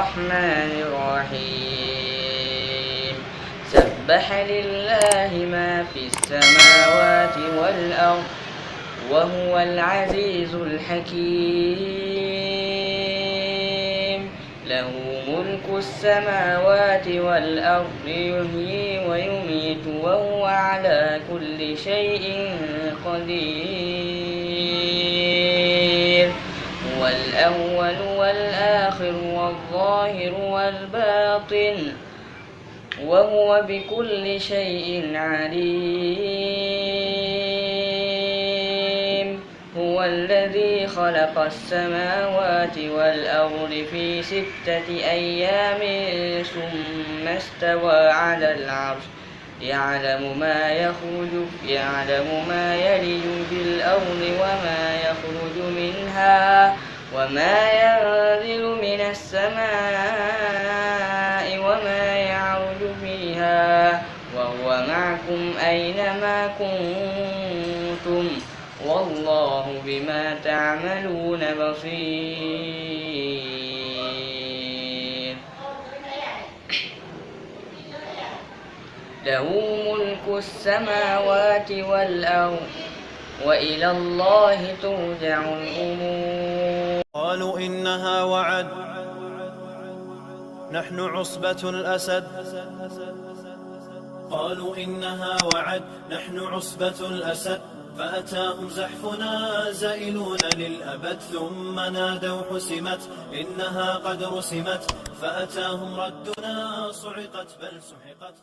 الرحمن الرحيم سبح لله ما في السماوات والأرض وهو العزيز الحكيم له ملك السماوات والأرض يحيي ويميت وهو على كل شيء قدير هو الأول والآخر والظاهر والباطن وهو بكل شيء عليم هو الذي خلق السماوات والأرض في 6 أيام ثم استوى على العرش يعلم ما يلج في الأرض وما يخرج منها وما ينزل من السماء وما يعرج فيها وهو معكم أينما كنتم والله بما تعملون بصير له ملك السماوات والأرض وإلى الله ترجع الأمور قالوا إنها وعد نحن عصبة الأسد قالوا إنها وعد نحن عصبة الأسد فأتاهم زحفنا زائلون للأبد ثم نادوا حسمت إنها قد رسمت فأتاهم ردنا صعقت بل سحقت